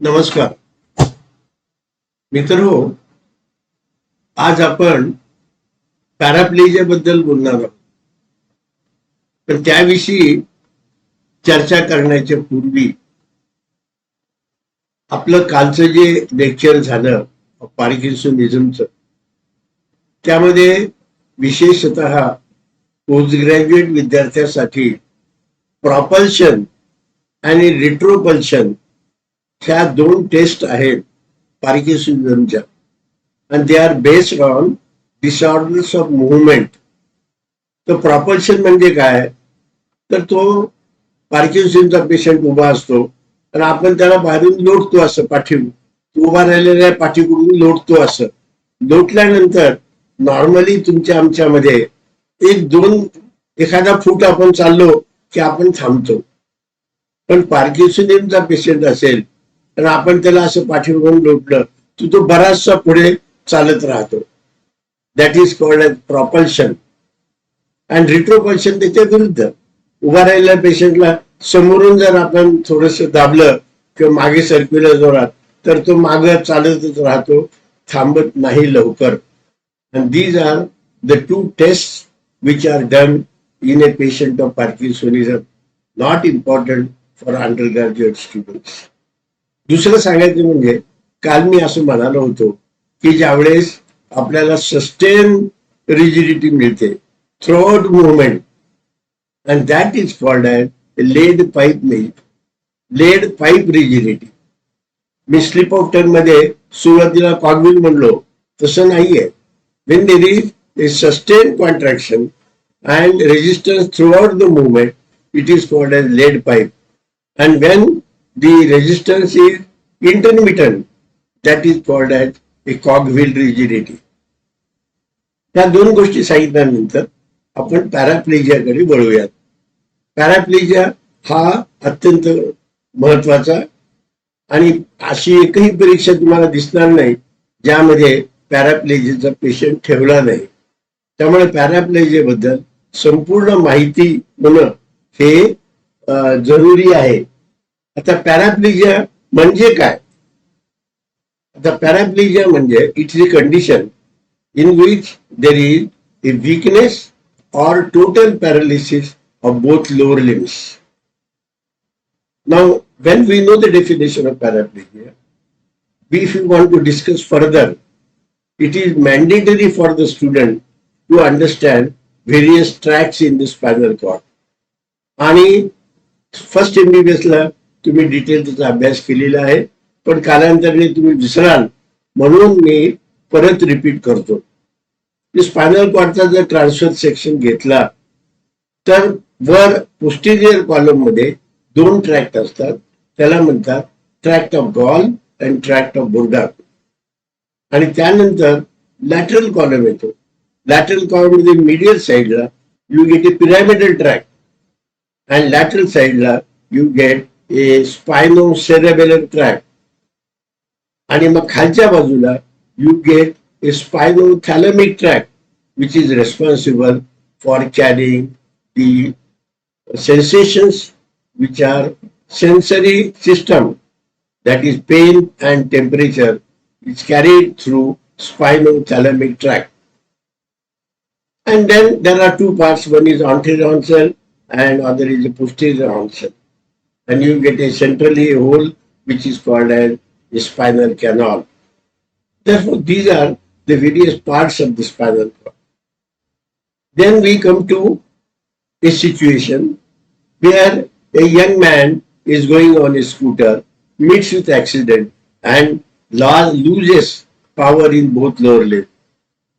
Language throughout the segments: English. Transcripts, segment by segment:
नमस्कार मित्र हो. आज आपण पॅराप्लेजिया बद्दल बोलणार आहोत. पण त्याविषयी चर्चा करण्याच्या पूर्वी आपलं कालचं जे लेक्चर झालं पार्किन्सनिझमचं, त्यामध्ये विशेषतः पोस्ट ग्रॅज्युएट विद्यार्थ्यांसाठी प्रॉपल्शन आणि रिट्रोपल्शन ह्या दोन टेस्ट आहेत पार्किन्सनिझमच्या, and they are based on disorders of movement. तर प्रॉपल्शन म्हणजे काय? तर तो पार्किन्सनचा पेशंट उभा असतो आणि आपण त्याला बाहेरून लोटतो, असं पाठीवर उभा राहिलेल्या पाठीकडून लोटतो. असं लोटल्यानंतर नॉर्मली तुमच्या आमच्यामध्ये एखादा फूट आपण चाललो की आपण थांबतो. पण पार्किन्सनिझमचा पेशंट असेल तर आपण त्याला असं पाठीवरून लोटलं तर तो बराचसा पुढे चालत राहतो. That is called as propulsion. And retropulsion त्याच्या विरुद्ध. उभा राहिलेल्या पेशंटला समोरून जर आपण थोडस दाबलं किंवा मागे सरकवलं जोरात तर तो मागे चालतच राहतो, थांबत नाही लवकर. And these are the two test which are done in a patient of parkinsonism, not important for undergraduate students. दुसरं सांगायचं म्हणजे काल मी असं म्हणालो होतो की ज्यावेळेस आपल्याला सस्टेन रिजिडिटी मिळते throughout movement, and that is called as lead pipe rigidity. मी स्लिप ऑफ टन मध्ये सुरुवातीला कॉग्विल म्हणलो, तसं नाहीये. When there is a sustain contraction and resistance throughout the movement, it is called as lead pipe. And when the resistance is intermittent, that is called as a cogwheel rigidity. या दोन गोष्टी सांगितल्यानंतर आपण पॅराप्लेजियाकडे वळूयात. पॅराप्लेजिया हा अत्यंत महत्वाचा आणि अशी एकही परीक्षा तुम्हाला दिसणार नाही ज्यामध्ये पॅराप्लेजियाचा पेशंट ठेवला नाही. त्यामुळे पॅराप्लेजिया बद्दल संपूर्ण माहिती होणं हे जरुरी आहे. आता पॅराप्लेजिया म्हणजे काय? आता पॅराप्लेजिया म्हणजे it's a condition in which there is a weakness और total paralysis of both lower limbs. Now when we know the definition of paraplegia, if you want to discuss further, it is mandatory for the student to understand various tracts in the spinal cord. आणि first MBBS ला तुम्ही detail त्याचा अभ्यास केलेला आहे, पण कालांतराने तुम्ही विसराल म्हणून मी परत रिपीट करतो. स्पायनल कॉर्डचा जर ट्रान्सफर सेक्शन घेतला तर वर पोस्टेरियर कॉलम मध्ये दोन ट्रॅक्ट असतात. त्याला म्हणतात tract of Goll and tract of Burdach. आणि त्यानंतर लॅटरल कॉलम येतो. लॅटरल कॉलम मध्ये मिडियल साइडला you get a pyramidal tract and lateral साइडला you get a spinocerebellar tract. आणि मग खालच्या बाजूला you get a spinothalamic tract which is responsible for carrying the sensations which are sensory system, that is pain and temperature, is carried through spinothalamic tract. And then there are two parts, one is anterior horn and other is the posterior horn. And you get a centrally hole which is called as a spinal canal. Therefore these are the various parts of the spinal cord. Then we come to a situation where a young man is going on a scooter, meets with accident and loses power in both lower limbs,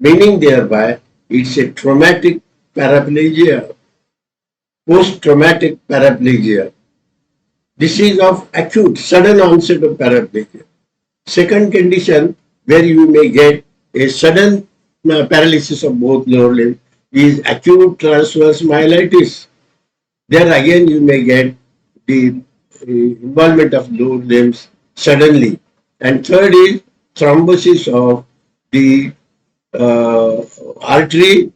meaning thereby it's a traumatic paraplegia, post-traumatic paraplegia. This is of acute, sudden onset of paraplegia. Second condition where you may get a sudden paralysis of both lower limbs is acute transverse myelitis. There again you may get the involvement of lower limbs suddenly. And third is thrombosis of the artery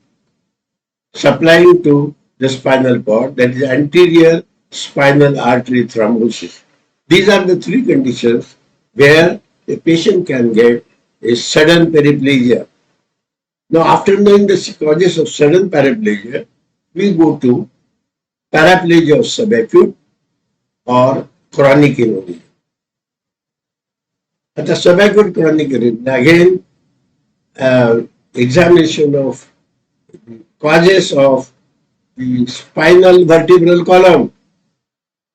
supplying to the spinal cord, that is anterior spinal artery thrombosis. These are the three conditions where a patient can get a sudden paraplegia. Now, after knowing the causes of sudden paraplegia, we go to paraplegia of subacute or chronic in origin. At the subacute chronic in origin, again, examination of causes of the spinal vertebral column.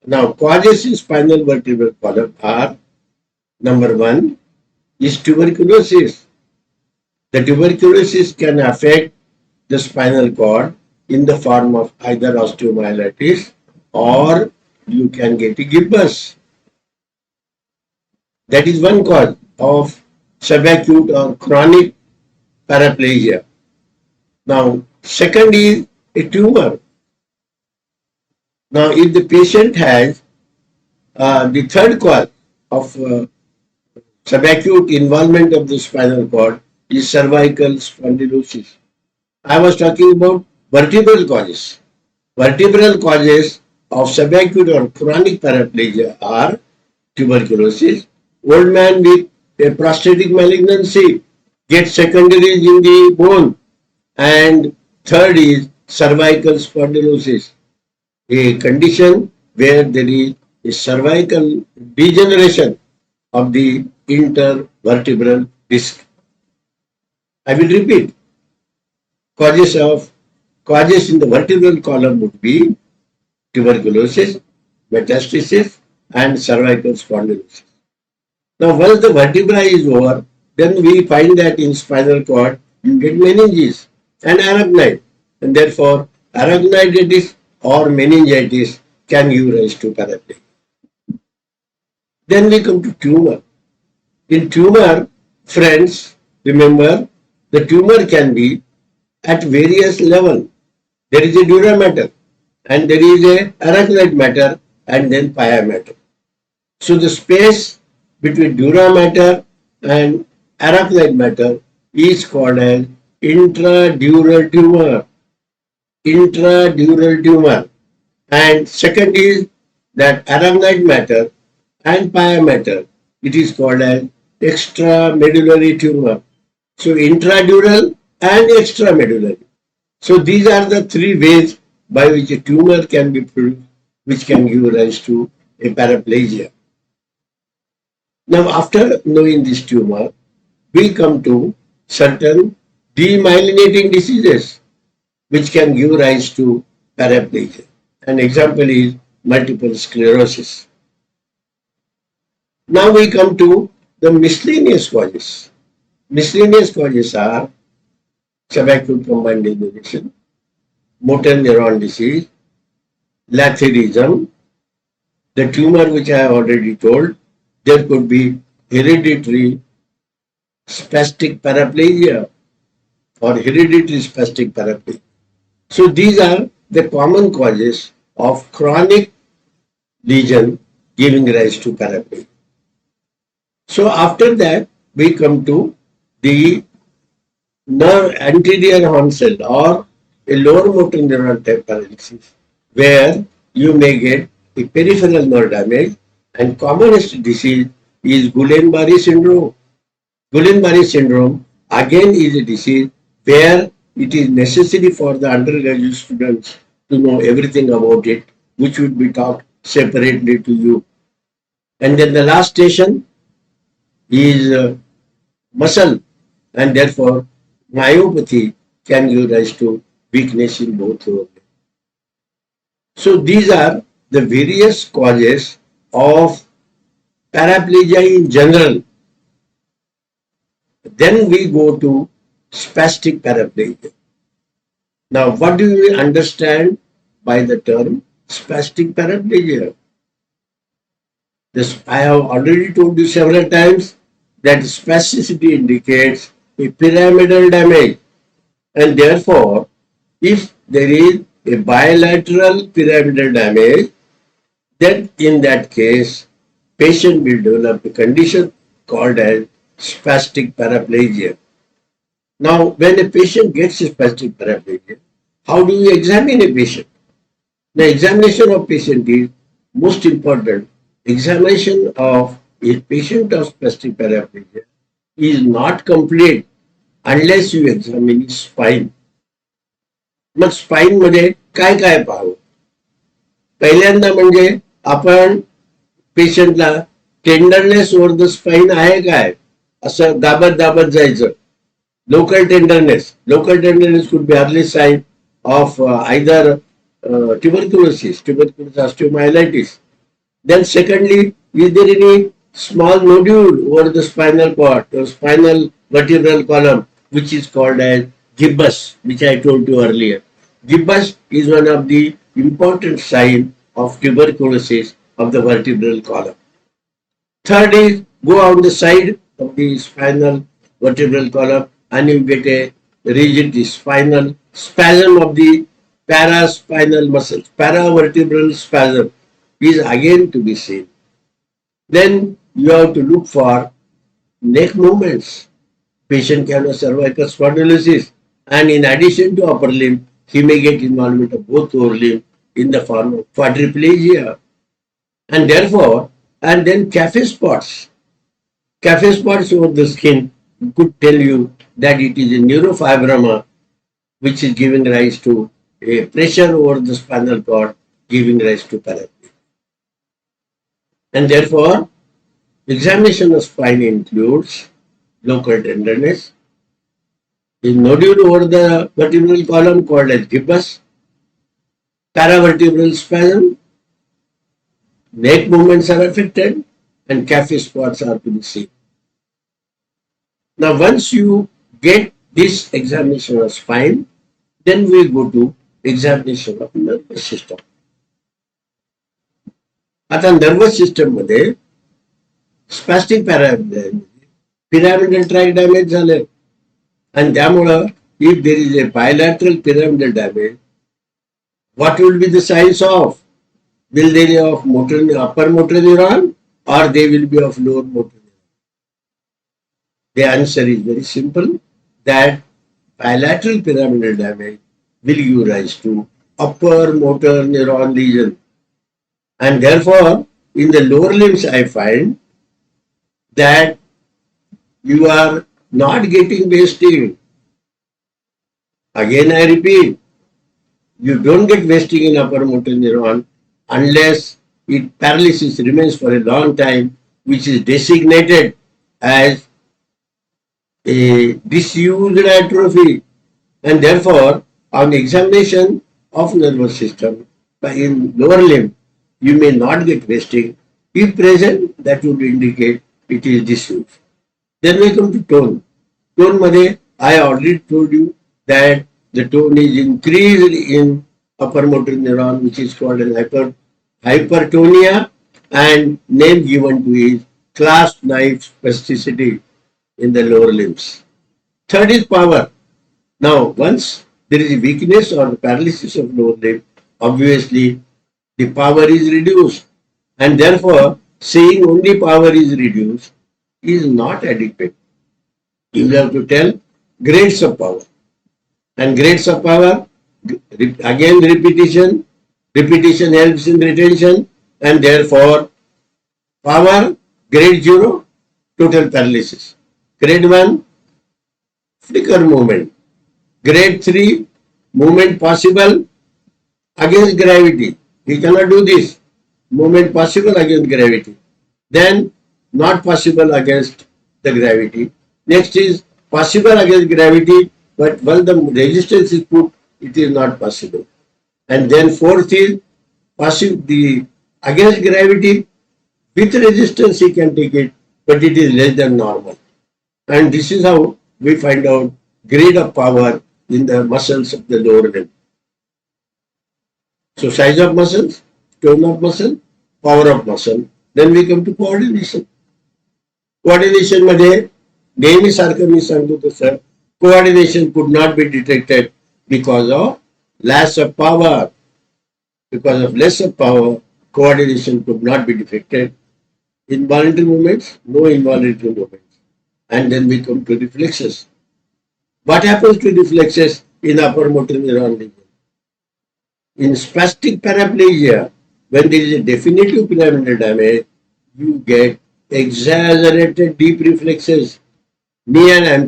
Now, causes in spinal vertebral column are: number one is tuberculosis. The tuberculosis can affect the spinal cord in the form of either osteomyelitis or you can get a gibbous. That is one cause of subacute or chronic paraplegia. Now, second is a tumor. Now, if the patient has the third cause of subacute involvement of the spinal cord is cervical spondylosis. I was talking about vertebral causes. Vertebral causes of subacute or chronic paraplegia are tuberculosis, old man with a prostatic malignancy, get secondaries in the bone, and third is cervical spondylosis, a condition where there is a cervical degeneration of the intervertebral disc. I will repeat. Causes in the vertebral column would be tuberculosis, metastasis, and cervical spondylosis. Now, once the vertebra is over, then we find that in spinal cord you get meninges and arachnoid, and therefore arachnoiditis or meningitis can give rise to paraplegia. Then we come to tumor. In tumor, friends, remember the tumor can be at various levels. There is a dura mater and there is a arachnoid matter and then pia mater. So the space between dura mater and arachnoid matter is called as intradural tumor. Intradural tumor. And second is that arachnoid matter and pia mater. It is called as extramedullary tumor. So intradural and extramedullary. So these are the three ways by which a tumor can be produced, which can give rise to a paraplegia. Now, after knowing this tumor, we come to certain demyelinating diseases which can give rise to paraplegia. An example is multiple sclerosis. Now we come to the miscellaneous causes. Miscellaneous causes are subacute combined degeneration, motor neuron disease, lathyrism, the tumor which I have already told. There could be hereditary spastic paraplegia or hereditary spastic paraplegia. So these are the common causes of chronic lesion giving rise to paraplegia. So after that, we come to the nerve anterior horn cell or a lower motor neuron type paralysis, where you may get a peripheral nerve damage, and commonest disease is Guillain-Barré syndrome. Guillain-Barré syndrome again is a disease where it is necessary for the undergraduate students to know everything about it, which would be taught separately to you. And then the last station is muscle, and therefore myopathy can give rise to weakness in both organs. So these are the various causes of paraplegia in general. Then we go to spastic paraplegia. Now, what do we understand by the term spastic paraplegia? I have already told you several times that spasticity indicates a pyramidal damage, and therefore, if there is a bilateral pyramidal damage, then in that case, patient will develop a condition called as spastic paraplegia. Now, when a patient gets a spastic paraplegia, how do you examine a patient? The examination of patient is most important. Examination of A patient of spastic paraplegia is not complete unless you examine his spine. Mug spine मध्ये काय काय पाहावं? पहिल्यांदा म्हणजे आपण पेशंटला tenderness over the spine आहे काय असं दाबत दाबत जायचं. Local tenderness could be early sign of either tuberculosis osteomyelitis. Then secondly, is there any small nodule over the spinal cord or spinal vertebral column, which is called as gibbus, which I told you earlier. Gibbus is one of the important signs of tuberculosis of the vertebral column. Third is go on the side of the spinal vertebral column and you get a rigid spinal spasm of the paraspinal muscles. Paravertebral spasm is again to be seen. Then you have to look for neck movements. Patient can have cervical spondylosis, and in addition to upper limb, he may get involvement of both lower limb in the form of quadriplegia. And therefore, and then cafe spots. Cafe spots over the skin could tell you that it is a neurofibroma which is giving rise to a pressure over the spinal cord, giving rise to paraplegia. And therefore, examination of spine includes local tenderness, a nodule over the vertebral column called as gibbus, paravertebral spasm, neck movements are affected, and cafe spots are to be seen. Now, once you get this examination of spine, then we go to examination of nervous system. आता nervous system मध्ये spastic pyramidal tract damage झाले आणि त्यामुळं if there is a bilateral pyramidal damage, what will be the signs of? Will they be of upper motor neuron or they will be of lower motor neuron? The answer is very simple, that bilateral pyramidal damage will give rise to upper motor neuron lesion. And therefore, in the lower limbs, I find that you are not getting wasting. Again, I repeat, you don't get wasting in upper motor neuron unless paralysis remains for a long time, which is designated as a disused atrophy. And therefore, on examination of nervous system in lower limb, you may not get wasting. If present, that would indicate it is disused. Then we come to tone. Tone madhe, I already told you that the tone is increased in upper motor neuron, which is called as hypertonia, and name given to is clasp knife spasticity in the lower limbs. Third is power. Now, once there is a weakness or paralysis of lower limb, obviously the power is reduced, and therefore saying only power is reduced is not adequate. You have to tell grades of power, and grades of power, again repetition helps in retention, and therefore power grade 0 total paralysis, grade 1 flicker movement, grade 3 movement possible against gravity. He cannot do this. Movement possible against gravity. Then not possible against the gravity. Next is possible against gravity, but when the resistance is put, it is not possible. And then fourth is against gravity, with resistance he can take it, but it is less than normal. And this is how we find out grade of power in the muscles of the lower limb. So size of muscles, tone of muscle, power of muscle. Then we come to coordination. Coordination मध्ये नेहमी सारखं मी सांगतो तसं coordination could not be detected because of less of power. Because of less of power, coordination could not be detected. Involuntary movements, no involuntary movements. And then we come to reflexes. What happens to reflexes in upper motor neuron region? In spastic paraplegia, when there is a definitive pyramidal damage, you get exaggerated deep reflexes, knee and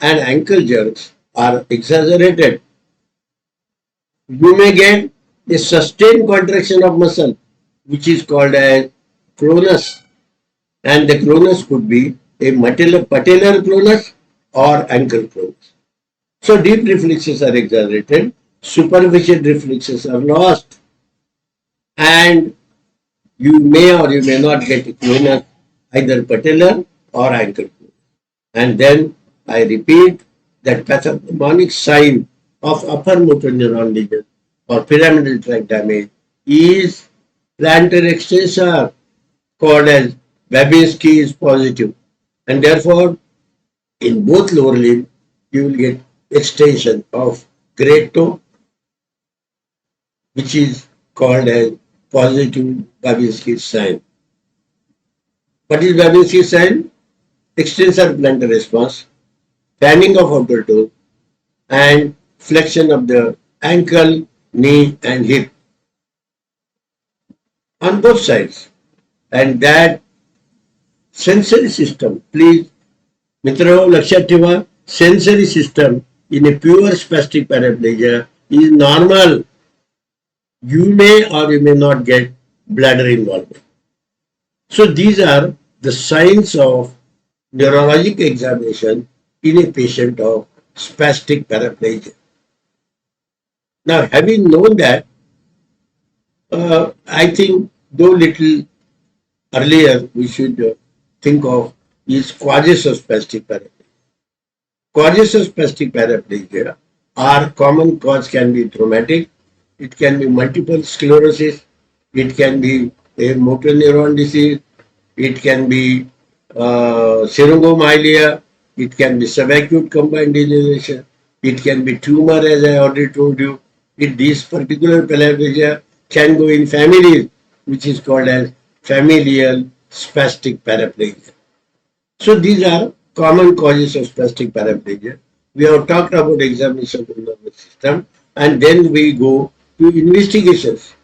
ankle jerks are exaggerated. You may get a sustained contraction of muscle, which is called as clonus, and the clonus could be a patellar clonus or ankle clonus. So deep reflexes are exaggerated, superficial reflexes are lost, and you may or you may not get a clonus, either patellar or ankle clonus. And then I repeat that pathognomonic sign of upper motor neuron lesion or pyramidal tract damage is plantar extensor, called as Babinski is positive, and therefore in both lower limb you will get extension of great toe, which is called as positive Babinski sign. What is Babinski sign? Extensor plantar response, fanning of outer toe, and flexion of the ankle, knee, and hip on both sides. And that sensory system, please, Mitra, Lakshat ठेवा, sensory system in a pure spastic paraplegia is normal. You may or you may not get bladder involvement. So these are the signs of neurologic examination in a patient of spastic paraplegia. Now, having known that, I think though little earlier we should think of is causes of spastic paraplegia. Causes of spastic paraplegia are common cause can be traumatic, it can be multiple sclerosis, it can be a motor neuron disease, it can be syringomyelia, it can be subacute combined degeneration, it can be tumor, as I already told you. This particular paraplegia can go in families, which is called as familial spastic paraplegia. So these are common causes of spastic paraplegia. We have talked about examination of the nervous system, and then we go to investigations.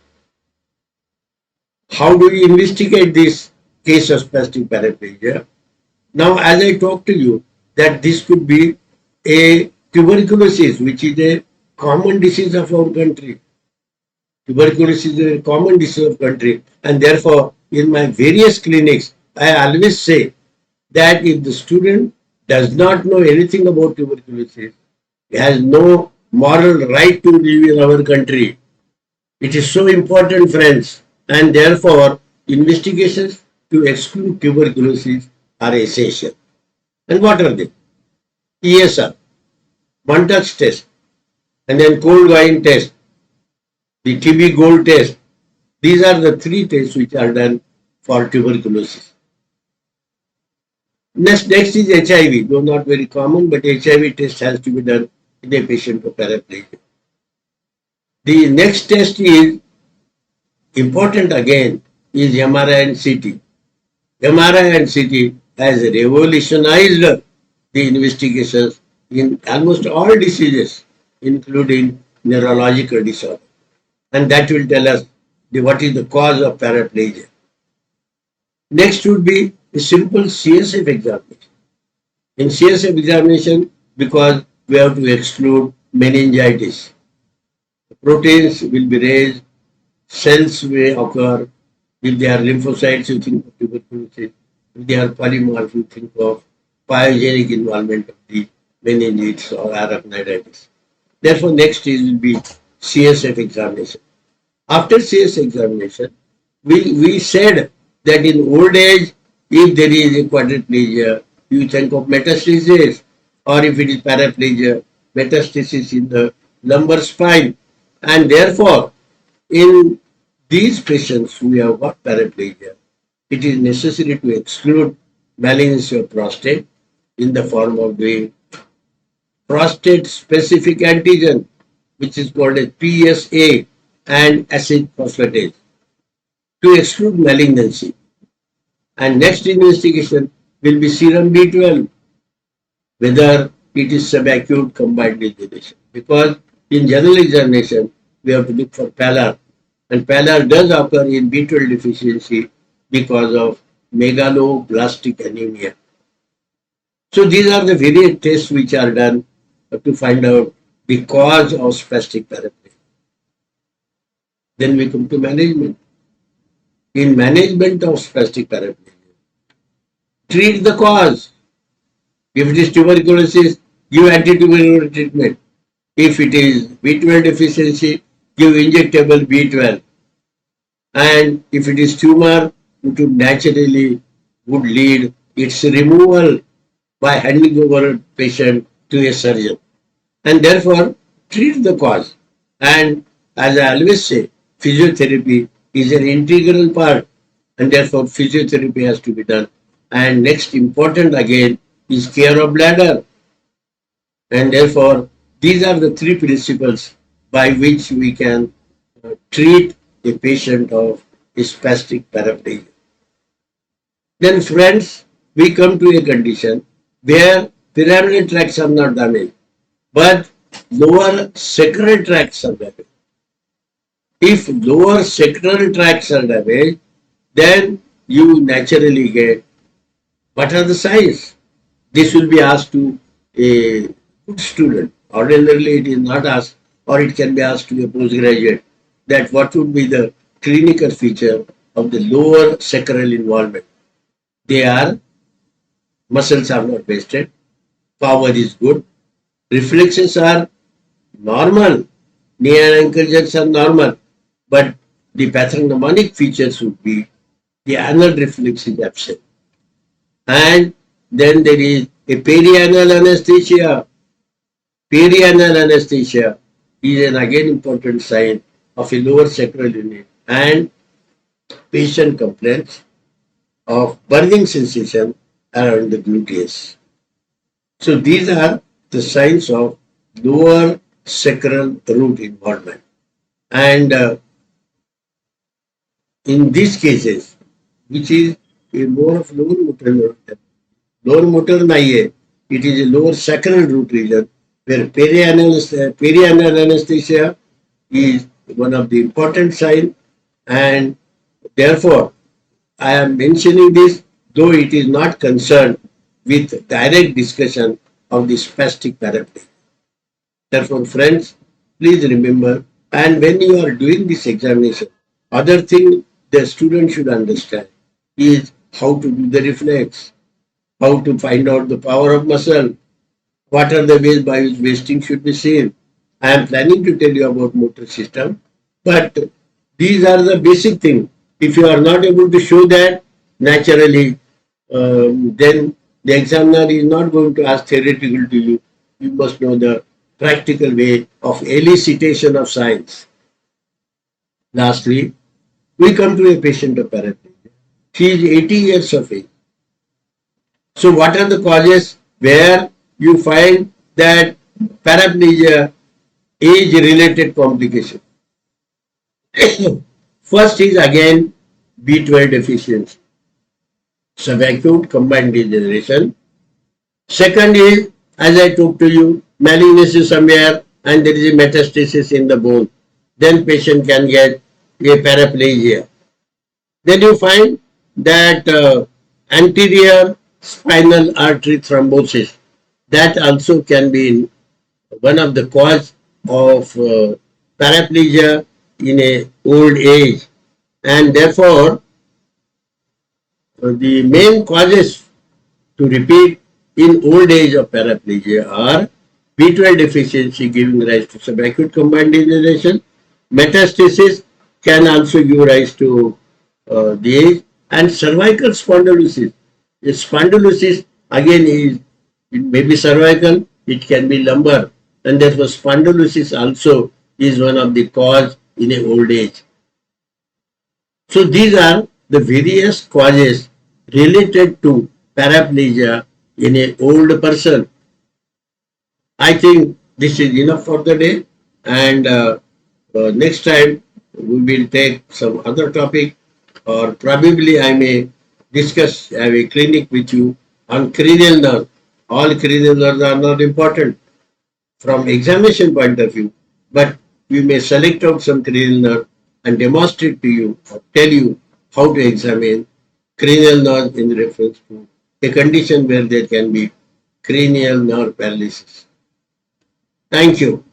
How do we investigate this case of spastic paraplegia? Now, as I talked to you, that this could be a tuberculosis, which is a common disease of our country. Tuberculosis is a common disease of country, and therefore, in my various clinics, I always say that if the student does not know anything about tuberculosis, he has no moral right to live in our country. It is so important, friends, and therefore, investigations to exclude tuberculosis are essential. And what are they? ESR, Montag's test, and then cold wine test, the TB gold test. These are the three tests which are done for tuberculosis. Next is HIV, though not very common, but HIV test has to be done in a patient of paraplegia. The next test is important again, is MRI and CT. MRI and CT has revolutionized the investigations in almost all diseases, including neurological disorder. And that will tell us what is the cause of paraplegia. Next would be a simple CSF examination. In CSF examination, because we have to exclude meningitis, proteins will be raised, cells may occur. If they are lymphocytes, you think of tuberculosis. If they are polymorph, you think of pyogenic involvement of the meningitis or arachnoiditis. Therefore, next will be CSF examination. After CSF examination, we said that in old age, if there is a quadriplegia, you think of metastasis, or if it is paraplegia, metastasis in the lumbar spine. And therefore, in these patients who have got paraplegia, it is necessary to exclude malignancy of prostate in the form of the prostate specific antigen, which is called as PSA and acid phosphatase, to exclude malignancy. And next investigation will be serum B12, whether it is subacute combined degeneration. Because in general examination, we have to look for pallor, and pallor does occur in B12 deficiency because of megaloblastic anemia. So these are the various tests which are done to find out the cause of spastic paraplegia. Then we come to management. In management of spastic paraplegia, treat the cause. If it is tuberculosis, give anti-tubercular treatment. If it is B12 deficiency, give injectable B12. And if it is tumor, it would naturally would lead its removal by handing over a patient to a surgeon. And therefore, treat the cause. And as I always say, physiotherapy is an integral part, and therefore physiotherapy has to be done. And next important again is care of bladder. And therefore, these are the three principles by which we can treat a patient of spastic paraplegia. Then friends, we come to a condition where pyramidal tracts are not damaged, but lower sacral tracts are damaged. If lower sacral tracts are damaged, then you naturally get what are the signs? This will be asked to a good student. Ordinarily, it is not asked, or it can be asked to a postgraduate, that what would be the clinical feature of the lower sacral involvement. They are, muscles are not wasted, power is good, reflexes are normal, knee and ankle joints are normal, but the pathognomonic features would be the anal reflex is absent. And then there is a perianal anesthesia. Perianal anesthesia is an again important sign of a lower sacral unit, and patient complains of burning sensation around the gluteus. So these are the signs of lower sacral root involvement. And in these cases, which is a more of lower motor nahi hai, it is a lower sacral root region where perianal anesthesia is one of the important signs, and therefore I am mentioning this though it is not concerned with direct discussion of the spastic paraplegia. Therefore, friends, please remember, and when you are doing this examination, other thing the student should understand is how to do the reflex, how to find out the power of muscle, what are the ways by which wasting should be seen. I am planning to tell you about motor system, but these are the basic things. If you are not able to show that, naturally, then the examiner is not going to ask theoretical to you. You must know the practical way of elicitation of science. Lastly, we come to a patient of paraplegia. She is 80 years of age. So what are the causes where you find that paraplegia age-related complication? First is again B12 deficiency, subacute combined degeneration. Second is, as I talked to you, malignancy somewhere and there is a metastasis in the bone. Then patient can get a paraplegia. Then you find that anterior spinal artery thrombosis, that also can be one of the cause of paraplegia in a old age, and therefore the main causes to repeat in old age of paraplegia are B12 deficiency giving rise to subacute combined degeneration, metastasis can also give rise to the age, and cervical spondylosis. The spondylosis again is, it may be cervical, it can be lumbar, and therefore spondylosis also is one of the cause in a old age. So these are the various causes related to paraplegia in a old person. I think this is enough for the day, and next time we will take some other topic, or probably I may discuss, have a clinic with you on cranial nerve. All cranial nerves are not important from examination point of view, but we may select out some cranial nerve and demonstrate to you or tell you how to examine cranial nerve in reference to a condition where there can be cranial nerve paralysis. Thank you.